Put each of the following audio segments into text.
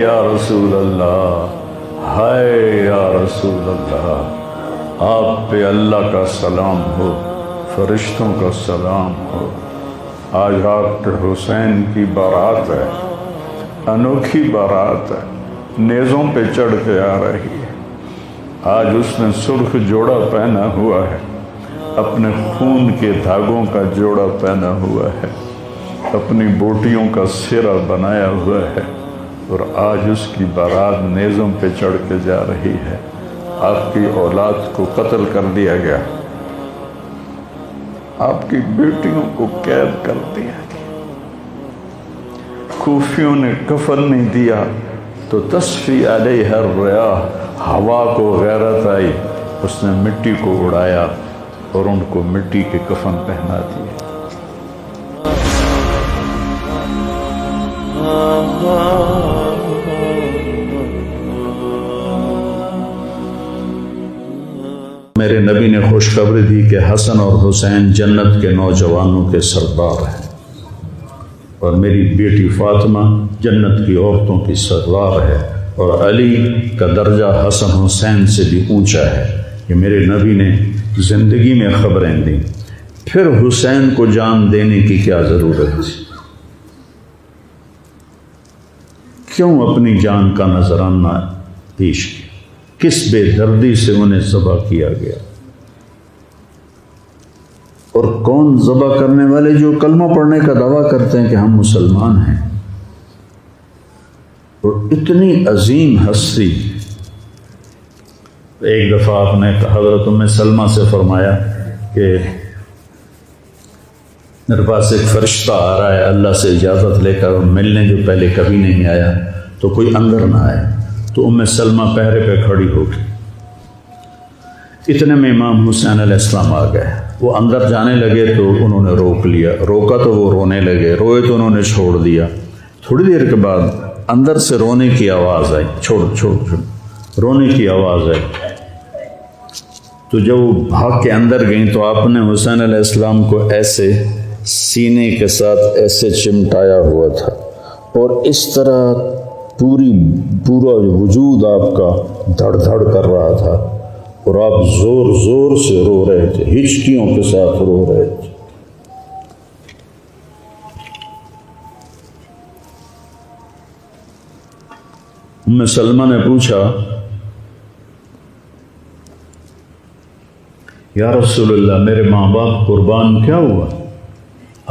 یا رسول اللہ، ہائے یا رسول اللہ، آپ پہ اللہ کا سلام ہو، فرشتوں کا سلام ہو۔ آج ڈاکٹر حسین کی بارات ہے، انوکھی بارات ہے، نیزوں پہ چڑھ کے آ رہی ہے۔ آج اس نے سرخ جوڑا پہنا ہوا ہے، اپنے خون کے دھاگوں کا جوڑا پہنا ہوا ہے، اپنی بوٹیوں کا سرا بنایا ہوا ہے، اور آج اس کی بارات نیزوں پہ چڑھ کے جا رہی ہے۔ آپ کی اولاد کو قتل کر دیا گیا، آپ کی بیٹیوں کو قید کر دیا گیا، کوفیوں نے کفن نہیں دیا تو تصفی علیہ الریاح، ہوا کو غیرت آئی، اس نے مٹی کو اڑایا اور ان کو مٹی کے کفن پہنا دیے۔ میرے نبی نے خوشخبری دی کہ حسن اور حسین جنت کے نوجوانوں کے سردار ہیں، اور میری بیٹی فاطمہ جنت کی عورتوں کی سردار ہے، اور علی کا درجہ حسن حسین سے بھی اونچا ہے۔ یہ میرے نبی نے زندگی میں خبریں دیں، پھر حسین کو جان دینے کی کیا ضرورت تھی؟ کیوں اپنی جان کا نذرانہ پیش کیا؟ کس بے دردی سے انہیں ذبح کیا گیا؟ اور کون ذبح کرنے والے جو کلمہ پڑھنے کا دعویٰ کرتے ہیں کہ ہم مسلمان ہیں؟ اور اتنی عظیم ہستی۔ ایک دفعہ آپ نے حضرت ام سلمہ سے فرمایا کہ میرے پاس ایک فرشتہ آ رہا ہے اللہ سے اجازت لے کر، ملنے جو پہلے کبھی نہیں آیا، تو کوئی اندر نہ آئے۔ تو ام سلمہ پہرے پہ کھڑی ہو گئی۔ اتنے میں امام حسین علیہ السلام آ گئے، وہ اندر جانے لگے تو انہوں نے روک لیا، روکا تو وہ رونے لگے، روئے تو انہوں نے چھوڑ دیا۔ تھوڑی دیر کے بعد اندر سے رونے کی آواز آئی، چھوڑ رونے کی آواز آئی۔ تو جب وہ بھاگ کے اندر گئیں تو آپ نے حسین علیہ السلام کو ایسے سینے کے ساتھ ایسے چمٹایا ہوا تھا، اور اس طرح پورا وجود آپ کا دھڑ دھڑ کر رہا تھا، اور آپ زور زور سے رو رہے تھے، ہچکیوں کے ساتھ رو رہے تھے۔ ام سلمہ نے پوچھا، یا رسول اللہ، میرے ماں باپ قربان کیا ہوا؟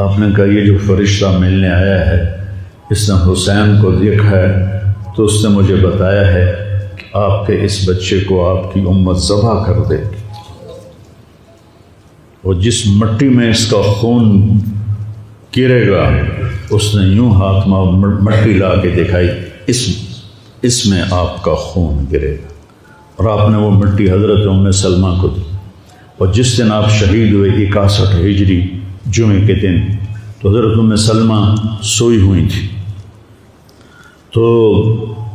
آپ نے کہا یہ جو فرشتہ ملنے آیا ہے اس نے حسین کو دیکھا ہے، تو اس نے مجھے بتایا ہے کہ آپ کے اس بچے کو آپ کی امت ذبح کر دے گی، اور جس مٹی میں اس کا خون گرے گا، اس نے یوں ہاتھ میں مٹی لا کے دکھائی، اس میں آپ کا خون گرے گا، اور آپ نے وہ مٹی حضرت ام سلمہ کو دی۔ اور جس دن آپ شہید ہوئے 61 ہجری جمعے کے دن، تو حضرت ام سلمہ سوئی ہوئی تھی، تو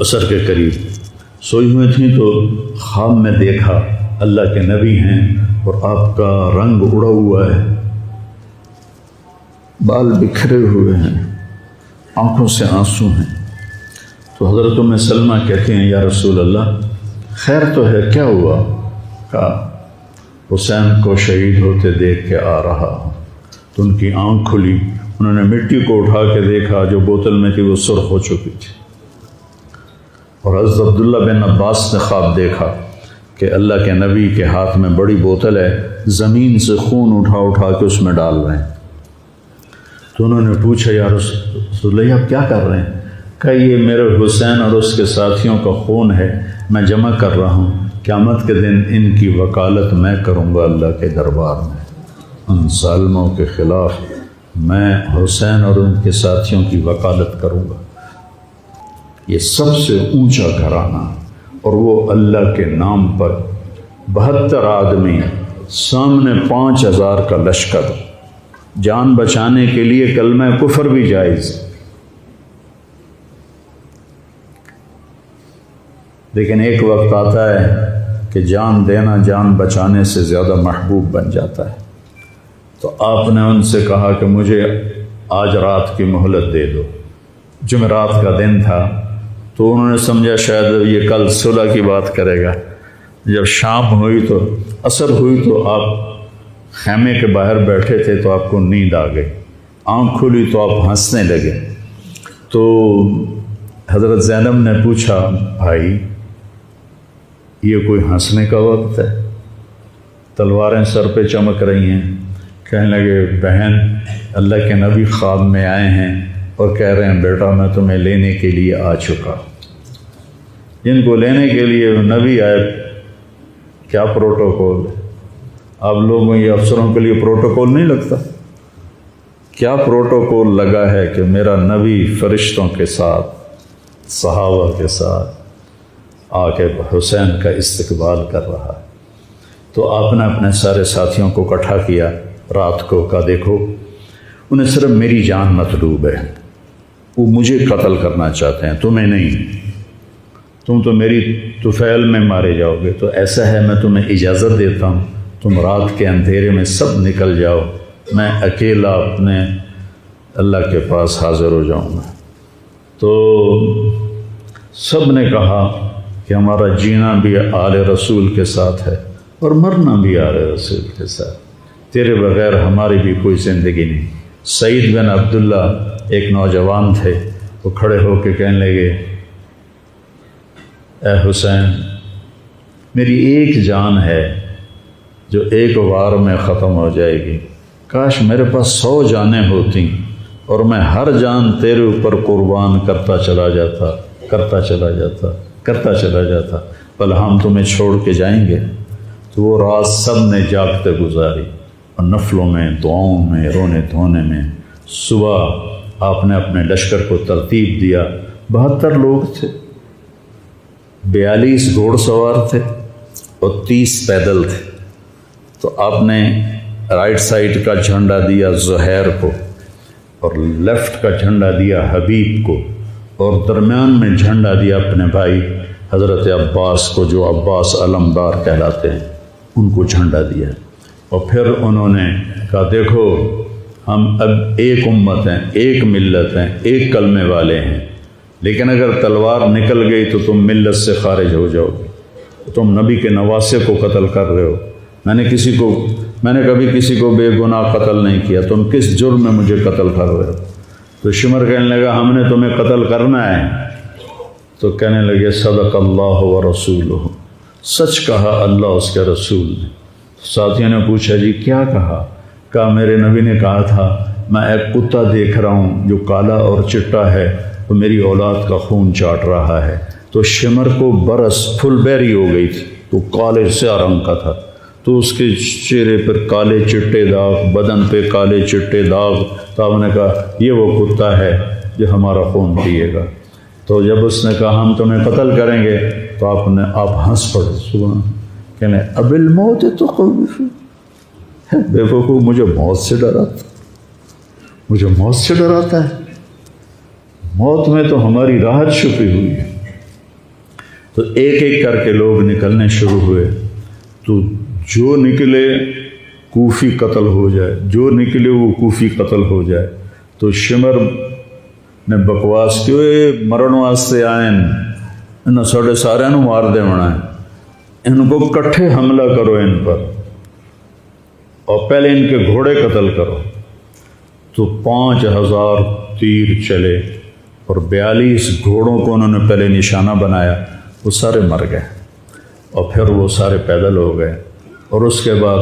عصر کے قریب سوئی ہوئی تھیں، تو خواب میں دیکھا اللہ کے نبی ہیں اور آپ کا رنگ اڑا ہوا ہے، بال بکھرے ہوئے ہیں، آنکھوں سے آنسو ہیں۔ تو حضرت ام سلمہ کہتے ہیں، یا رسول اللہ خیر تو ہے، کیا ہوا؟ کہا حسین کو شہید ہوتے دیکھ کے آ رہا ہوں۔ تو ان کی آنکھ کھلی، انہوں نے مٹی کو اٹھا کے دیکھا، جو بوتل میں تھی وہ سرخ ہو چکی تھی۔ اور حضرت عبداللہ بن عباس نے خواب دیکھا کہ اللہ کے نبی کے ہاتھ میں بڑی بوتل ہے، زمین سے خون اٹھا کے اس میں ڈال رہے ہیں۔ تو انہوں نے پوچھا، یا رسول اللہ آپ کیا کر رہے ہیں؟ کہ یہ میرے حسین اور اس کے ساتھیوں کا خون ہے، میں جمع کر رہا ہوں، قیامت کے دن ان کی وکالت میں کروں گا اللہ کے دربار میں، ان ظالموں کے خلاف میں حسین اور ان کے ساتھیوں کی وکالت کروں گا۔ یہ سب سے اونچا گھرانہ، اور وہ اللہ کے نام پر 72 آدمی، سامنے 5000 کا لشکر، جان بچانے کے لیے کلمہ کفر بھی جائز، لیکن ایک وقت آتا ہے کہ جان دینا جان بچانے سے زیادہ محبوب بن جاتا ہے۔ تو آپ نے ان سے کہا کہ مجھے آج رات کی مہلت دے دو۔ جمعرات کا دن تھا، تو انہوں نے سمجھا شاید یہ کل صلح کی بات کرے گا۔ جب شام ہوئی تو عصر ہوئی تو آپ خیمے کے باہر بیٹھے تھے تو آپ کو نیند آ گئی، آنکھ کھلی تو آپ ہنسنے لگے۔ تو حضرت زینب نے پوچھا بھائی یہ کوئی ہنسنے کا وقت ہے؟ تلواریں سر پہ چمک رہی ہیں۔ کہنے لگے بہن اللہ کے نبی خواب میں آئے ہیں اور کہہ رہے ہیں بیٹا میں تمہیں لینے کے لیے آ چکا۔ جن کو لینے کے لیے نبی آئے کیا پروٹوکول ہے؟ آپ لوگوں یہ افسروں کے لیے پروٹوکول نہیں لگتا؟ کیا پروٹوکول لگا ہے کہ میرا نبی فرشتوں کے ساتھ صحابہ کے ساتھ آ کے حسین کا استقبال کر رہا ہے۔ تو آپ نے اپنے سارے ساتھیوں کو اکٹھا کیا رات کو، کہا دیکھو انہیں صرف میری جان مطلوب ہے، وہ مجھے قتل کرنا چاہتے ہیں تمہیں نہیں، تم تو میری طفیل میں مارے جاؤ گے، تو ایسا ہے میں تمہیں اجازت دیتا ہوں تم رات کے اندھیرے میں سب نکل جاؤ، میں اکیلا اپنے اللہ کے پاس حاضر ہو جاؤں گا۔ تو سب نے کہا کہ ہمارا جینا بھی آل رسول کے ساتھ ہے اور مرنا بھی آل رسول کے ساتھ، تیرے بغیر ہماری بھی کوئی زندگی نہیں۔ سعید بن عبداللہ ایک نوجوان تھے، وہ کھڑے ہو کے کہنے لگے اے حسین میری ایک جان ہے جو ایک وار میں ختم ہو جائے گی، کاش میرے پاس 100 جانیں ہوتی اور میں ہر جان تیرے اوپر قربان کرتا چلا جاتا بل ہم تمہیں چھوڑ کے جائیں گے۔ تو وہ رات سب نے جاگتے گزاری اور نفلوں میں، دعاؤں میں، رونے دھونے میں۔ صبح آپ نے اپنے لشکر کو ترتیب دیا، 72 لوگ تھے، 42 گھوڑ سوار تھے اور 30 پیدل تھے۔ تو آپ نے رائٹ سائڈ کا جھنڈا دیا زہیر کو اور لیفٹ کا جھنڈا دیا حبیب کو اور درمیان میں جھنڈا دیا اپنے بھائی حضرت عباس کو، جو عباس علمدار کہلاتے ہیں، ان کو جھنڈا دیا۔ اور پھر انہوں نے کہا دیکھو ہم اب ایک امت ہیں، ایک ملت ہیں، ایک کلمے والے ہیں، لیکن اگر تلوار نکل گئی تو تم ملت سے خارج ہو جاؤ گے، تم نبی کے نواسے کو قتل کر رہے ہو، میں نے کبھی کسی کو بے گناہ قتل نہیں کیا، تم کس جرم میں مجھے قتل کر رہے ہو؟ تو شمر کہنے لگا ہم نے تمہیں قتل کرنا ہے۔ تو کہنے لگے صدق اللہ و رسولہ، سچ کہا اللہ اس کے رسول نے۔ ساتھیوں نے پوچھا جی کیا کہا؟ کہا میرے نبی نے کہا تھا میں ایک کتا دیکھ رہا ہوں جو کالا اور چٹا ہے، وہ میری اولاد کا خون چاٹ رہا ہے۔ تو شمر کو برس پھل بیری ہو گئی تھی، تو کالے سیاہ رنگ کا تھا، تو اس کے چہرے پر کالے چٹے داغ، بدن پہ کالے چٹے داغ۔ تو آپ نے کہا یہ وہ کتا ہے جو ہمارا خون پیے گا۔ تو جب اس نے کہا ہم تمہیں قتل کریں گے تو آپ ہنس پڑے، سبحان، کہنے اب الموت تو خوفی، بے وقوف مجھے موت سے ڈراتا ہے، موت میں تو ہماری راحت چھپی ہوئی ہے۔ تو ایک ایک کر کے لوگ نکلنے شروع ہوئے، تو جو نکلے کوفی قتل ہو جائے، جو نکلے وہ کوفی قتل ہو جائے۔ تو شمر نے بکواس کی مرن واسطے آئے انہوں ساڑھے سارے مار دے ہونا ہے، ان کو کٹھے حملہ کرو ان پر اور پہلے ان کے گھوڑے قتل کرو۔ تو 5000 تیر چلے اور 42 گھوڑوں کو انہوں نے پہلے نشانہ بنایا، وہ سارے مر گئے اور پھر وہ سارے پیدل ہو گئے۔ اور اس کے بعد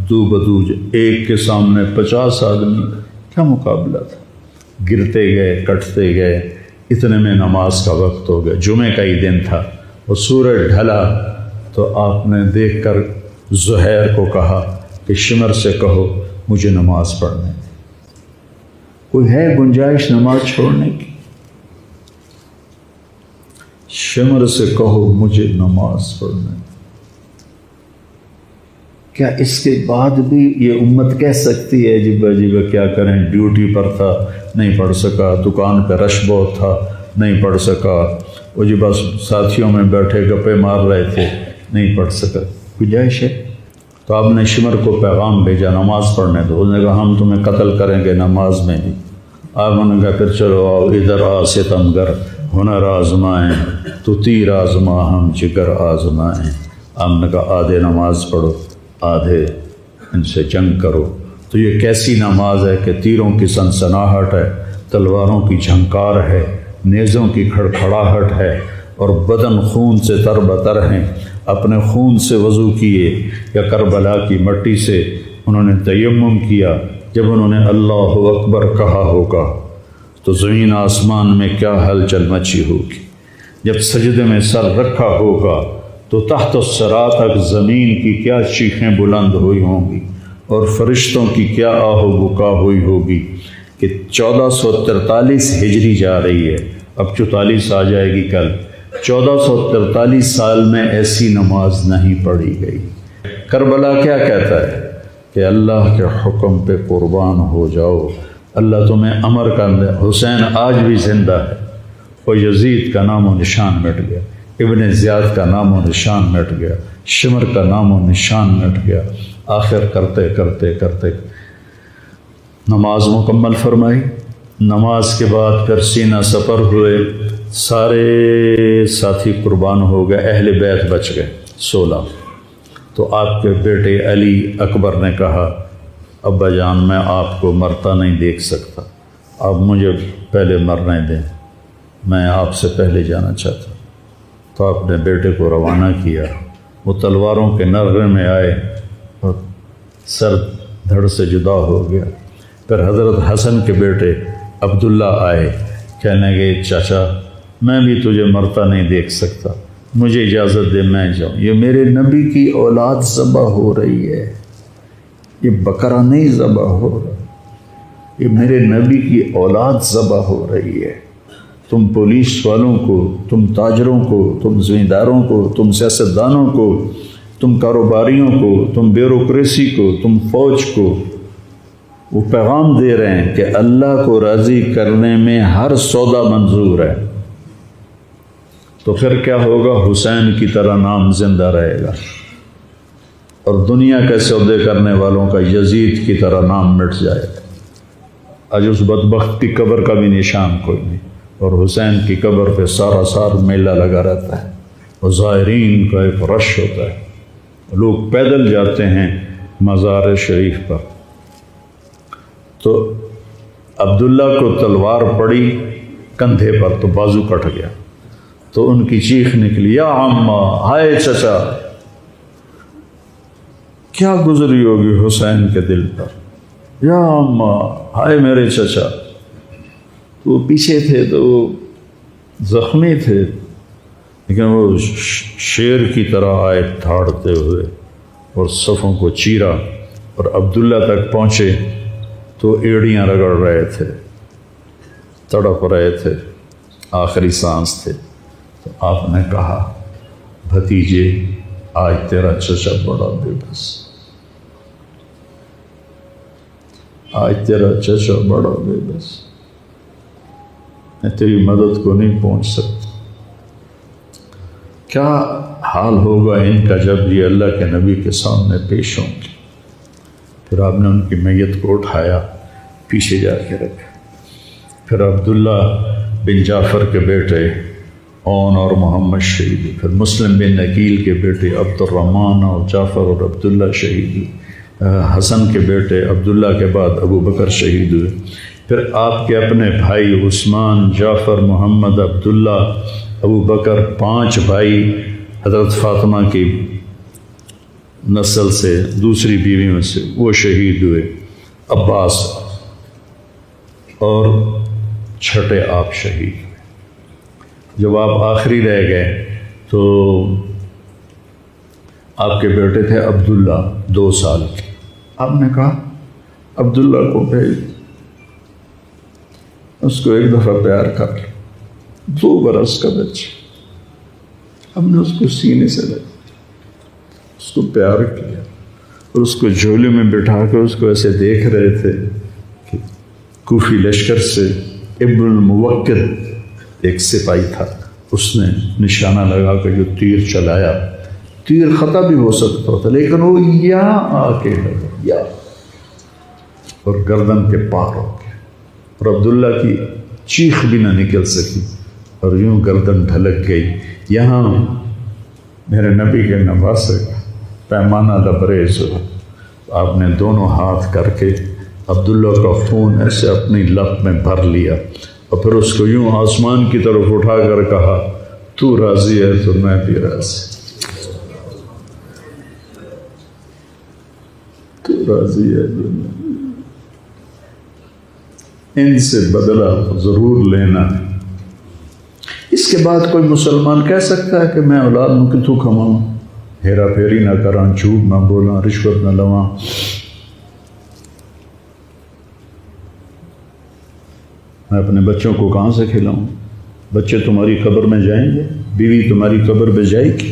دو بدو ایک کے سامنے 50 آدمی، کیا مقابلہ تھا، گرتے گئے کٹتے گئے، اتنے میں نماز کا وقت ہو گیا، جمعے کا ہی دن تھا، اور سورج ڈھلا۔ تو آپ نے دیکھ کر زہیر کو کہا کہ شمر سے کہو مجھے نماز پڑھنے دے، کوئی ہے گنجائش نماز چھوڑنے کی؟ شمر سے کہو مجھے نماز پڑھنے دے۔ کیا اس کے بعد بھی یہ امت کہہ سکتی ہے جی بھائی کیا کریں، ڈیوٹی پر تھا نہیں پڑھ سکا، دکان پہ رش بہت تھا نہیں پڑھ سکا، وہ جی بس ساتھیوں میں بیٹھے گپے مار رہے تھے نہیں پڑھ سکا، گنجائش ہے؟ تو آپ نے شمر کو پیغام بھیجا نماز پڑھنے دو، اس نے کہا ہم تمہیں قتل کریں گے نماز میں بھی۔ آپ نے کہا پھر چلو آؤ ادھر آ ستمگر، ہنر آزمائیں تو تیر آزما ہم جگر آزمائیں۔ آپ نے کہا آدھے نماز پڑھو، آدھے ان سے جنگ کرو۔ تو یہ کیسی نماز ہے کہ تیروں کی سنسناہٹ ہے، تلواروں کی جھنکار ہے، نیزوں کی کھڑکھڑاہٹ ہے، اور بدن خون سے تر بتر ہیں۔ اپنے خون سے وضو کیے یا کربلا کی مٹی سے انہوں نے تیمم کیا۔ جب انہوں نے اللہ اکبر کہا ہوگا تو زمین آسمان میں کیا ہلچل مچی ہوگی۔ جب سجدے میں سر رکھا ہوگا تو تحت الثری تک زمین کی کیا چیخیں بلند ہوئی ہوں گی، اور فرشتوں کی کیا آہ و بکا ہوئی ہوگی کہ 1443 ہجری جا رہی ہے، اب 44 آ جائے گی کل۔ 1443 سال میں ایسی نماز نہیں پڑھی گئی۔ کربلا کیا کہتا ہے کہ اللہ کے حکم پہ قربان ہو جاؤ، اللہ تمہیں امر کر دے۔ حسین آج بھی زندہ ہے، اور یزید کا نام و نشان مٹ گیا، ابن زیاد کا نام و نشان مٹ گیا، شمر کا نام و نشان مٹ گیا۔ آخر کرتے کرتے کرتے نماز مکمل فرمائی۔ نماز کے بعد پھر سینہ سپر ہوئے، سارے ساتھی قربان ہو گئے، اہل بیت بچ گئے 16۔ تو آپ کے بیٹے علی اکبر نے کہا ابا جان میں آپ کو مرتا نہیں دیکھ سکتا، آپ مجھے پہلے مرنے دیں، میں آپ سے پہلے جانا چاہتا ہوں۔ تو آپ نے بیٹے کو روانہ کیا، وہ تلواروں کے نغمے میں آئے اور سر دھڑ سے جدا ہو گیا۔ پھر حضرت حسن کے بیٹے عبداللہ آئے، کہنے لگے چاچا میں بھی تجھے مرتا نہیں دیکھ سکتا، مجھے اجازت دے میں جاؤں، یہ میرے نبی کی اولاد ذبح ہو رہی ہے، یہ بکرا نہیں ذبح ہو رہا، یہ میرے نبی کی اولاد ذبح ہو رہی ہے۔ تم پولیس والوں کو، تم تاجروں کو، تم زمینداروں کو، تم سیاستدانوں کو، تم کاروباریوں کو، تم بیوروکریسی کو، تم فوج کو وہ پیغام دے رہے ہیں کہ اللہ کو راضی کرنے میں ہر سودا منظور ہے۔ تو پھر کیا ہوگا؟ حسین کی طرح نام زندہ رہے گا، اور دنیا کے سودے کرنے والوں کا یزید کی طرح نام مٹ جائے گا۔ آج اس بدبخت کی قبر کا بھی نشان کوئی نہیں، اور حسین کی قبر پہ سارا سال میلہ لگا رہتا ہے، اور زائرین کا ایک رش ہوتا ہے، لوگ پیدل جاتے ہیں مزار شریف پر۔ تو عبداللہ کو تلوار پڑی کندھے پر تو بازو کٹ گیا، تو ان کی چیخ نکلی یا عمّا، ہائے چچا، کیا گزری ہوگی حسین کے دل پر، یا عمّا، ہائے میرے چچا۔ وہ پیچھے تھے تو وہ زخمی تھے، لیکن وہ شیر کی طرح آئے دھاڑتے ہوئے اور صفوں کو چیرا، اور عبداللہ تک پہنچے تو ایڑیاں رگڑ رہے تھے، تڑپ رہے تھے، آخری سانس تھے۔ تو آپ نے کہا بھتیجے آج تیرا چچا بڑا بے بس، آج تیرا چچا بڑا بے بس، میں تیری مدد کو نہیں پہنچ سکتا۔ کیا حال ہوگا ان کا جب یہ اللہ کے نبی کے سامنے پیش ہوں گے۔ پھر آپ نے ان کی میت کو اٹھایا، پیچھے جا کے رکھا۔ پھر عبداللہ بن جعفر کے بیٹے اون اور محمد شہید ہوئے، پھر مسلم بن عقیل کے بیٹے عبد الرحمن اور جعفر اور عبداللہ شہید ہوئے، حسن کے بیٹے عبداللہ کے بعد ابو بکر شہید ہوئے، پھر آپ کے اپنے بھائی عثمان، جعفر، محمد، عبداللہ، ابو بکر، 5 بھائی حضرت فاطمہ کی نسل سے، دوسری بیویوں سے، وہ شہید ہوئے، عباس، اور چھٹے آپ شہید ہوئے۔ جب آپ آخری رہ گئے تو آپ کے بیٹے تھے عبداللہ 2 سال کے، آپ نے کہا عبداللہ کو بھیج، اس کو ایک دفعہ پیار کر لیا، 2 برس کا بچہ، ہم نے اس کو سینے سے لگا، اس کو پیار کیا، اور اس کو جھولے میں بٹھا کے اس کو ایسے دیکھ رہے تھے کہ کوفی لشکر سے ابن الموکر ایک سپاہی تھا، اس نے نشانہ لگا کے جو تیر چلایا، تیر خطا بھی ہو سکتا تھا، لیکن وہ یہاں آ کے لگا، یا اور گردن کے پار ہو گیا، اور عبداللہ کی چیخ بھی نہ نکل سکی، اور یوں گردن ڈھلک گئی۔ یہاں میرے نبی کے نواسے کا پیمانہ لبریز ہوا۔ آپ نے دونوں ہاتھ کر کے عبداللہ کا خون ایسے اپنی لب میں بھر لیا اور پھر اس کو یوں آسمان کی طرف اٹھا کر کہا، تو راضی ہے تو میں بھی راضی، تو راضی ہے تو میں بھی۔ ان سے بدلہ ضرور لینا۔ اس کے بعد کوئی مسلمان کہہ سکتا ہے کہ میں اولاد میں کتوں کماؤں، ہیرا پھیری نہ کراں، جھوٹ نہ بولاں، رشوت نہ لواں۔ میں اپنے بچوں کو کہاں سے کھلاؤں؟ بچے تمہاری قبر میں جائیں گے، بیوی تمہاری قبر پہ جائے گی،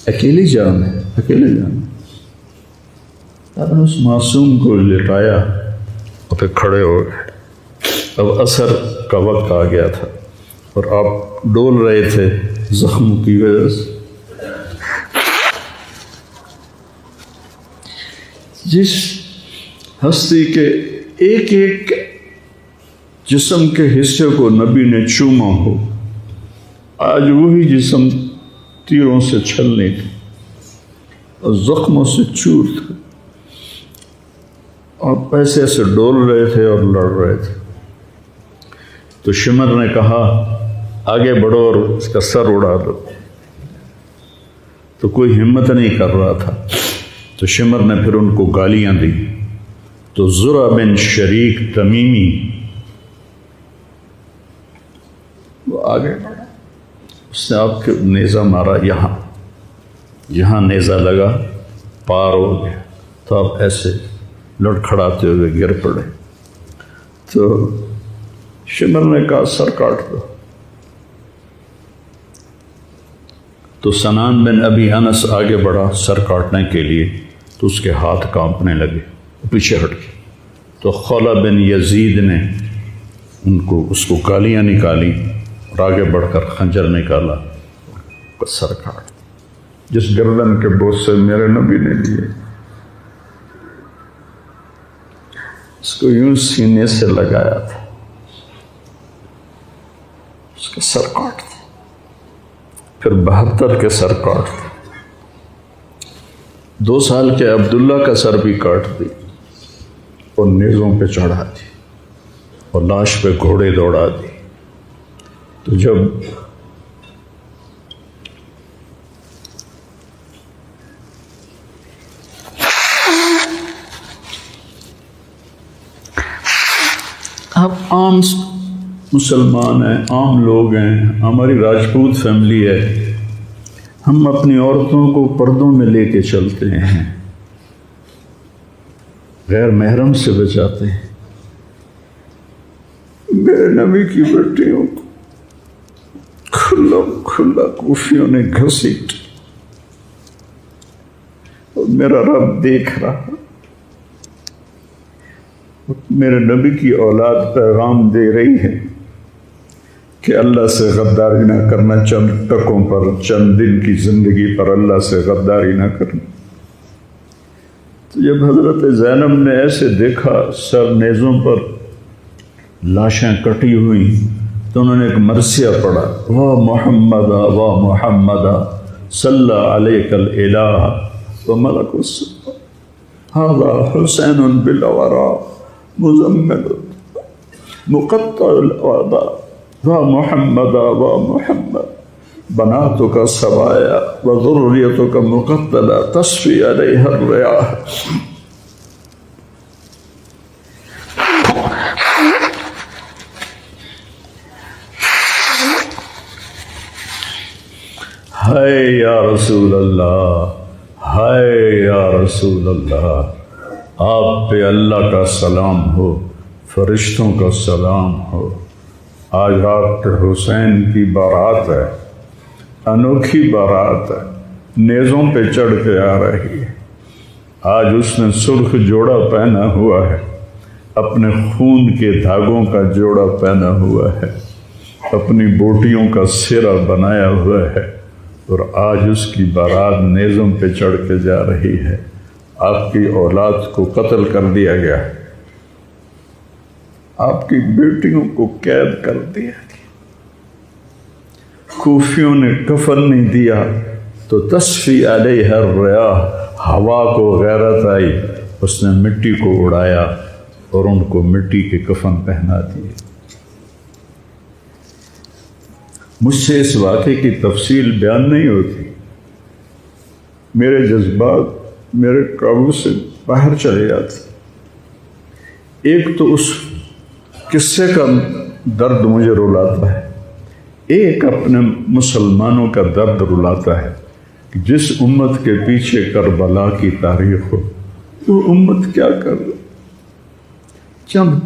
اکیلی جان ہے، اکیلے جان۔ آپ نے اس معصوم کو لٹایا اور پھر کھڑے ہو گئے۔ اب عصر کا وقت آ گیا تھا اور آپ ڈول رہے تھے زخم کی وجہ سے۔ جس ہستی کے ایک ایک جسم کے حصے کو نبی نے چوما ہو، آج وہی جسم تیروں سے چھلنے تھے اور زخموں سے چور تھے، اور پیسے سے ڈول رہے تھے اور لڑ رہے تھے۔ تو شمر نے کہا آگے بڑھو اور اس کا سر اڑا دو، تو کوئی ہمت نہیں کر رہا تھا۔ تو شمر نے پھر ان کو گالیاں دی۔ تو زرع بن شریک تمیمی وہ آگے بڑھا، اس نے آپ کے نیزہ مارا، یہاں نیزہ لگا، پار ہو گیا، تو آپ ایسے لڑکھڑاتے ہوئے گر پڑے۔ تو شمر نے کہا سر کاٹ دو۔ تو سنان بن ابی انس آگے بڑھا سر کاٹنے کے لیے، تو اس کے ہاتھ کانپنے لگے، پیچھے ہٹ گئے۔ تو خولہ بن یزید نے اس کو گالیاں نکالی اور آگے بڑھ کر خنجر نکالا، سر کاٹ۔ جس گردن کے بوسے میرے نبی نے لیے، اس کو یوں سینے سے لگایا تھا، اس کا سر کاٹ دیا۔ پھر 72 کے سر کاٹ دیا۔ 2 سال کے عبداللہ کا سر بھی کاٹ دی اور نیزوں پہ چڑھا دی اور لاش پہ گھوڑے دوڑا دی۔ تو جب آپ عام مسلمان ہیں، عام لوگ ہیں، ہماری راجپوت فیملی ہے، ہم اپنی عورتوں کو پردوں میں لے کے چلتے ہیں، غیر محرم سے بچاتے ہیں۔ میرے نبی کی بیٹیوں کو کھلا کوفیوں نے گھسیٹ، اور میرا رب دیکھ رہا۔ میرے نبی کی اولاد پیغام دے رہی ہے کہ اللہ سے غداری نہ کرنا، چند ٹکوں پر، چند دن کی زندگی پر اللہ سے غداری نہ کرنا۔ تو جب حضرت زینب نے ایسے دیکھا سر نیزوں پر لاشیں کٹی ہوئی، تو انہوں نے ایک مرثیہ پڑھا، وا محمدا وا محمدا صلی علیک الالہ وملک السماء ھذا حسین بالورا مزمل مقطع الوضع وا محمدا وا محمد بناتک سبایا وذریتک مقتلہ تصفی علیہ الریاح۔ ہائے یا رسول اللہ، ہائے یا رسول اللہ، آپ پہ اللہ کا سلام ہو، فرشتوں کا سلام ہو۔ آج آپ کے حسین کی بارات ہے، انوکھی بارات ہے، نیزوں پہ چڑھ کے آ رہی ہے۔ آج اس نے سرخ جوڑا پہنا ہوا ہے، اپنے خون کے دھاگوں کا جوڑا پہنا ہوا ہے، اپنی بوٹیوں کا سرا بنایا ہوا ہے، اور آج اس کی بارات نیزوں پہ چڑھ کے جا رہی ہے۔ آپ کی اولاد کو قتل کر دیا گیا، آپ کی بیٹیوں کو قید کر دیا گیا، کوفیوں نے کفن نہیں دیا تو تصفی علیہ الریاح، ہوا کو غیرت آئی، اس نے مٹی کو اڑایا اور ان کو مٹی کے کفن پہنا دیے۔ مجھ سے اس واقعے کی تفصیل بیان نہیں ہوتی، میرے جذبات میرے قابو سے باہر چلے جاتے۔ ایک تو اس قصے کا درد مجھے رلاتا ہے، ایک اپنے مسلمانوں کا درد رلاتا ہے کہ جس امت کے پیچھے کربلا کی تاریخ ہو، وہ امت کیا کر رہی؟ چند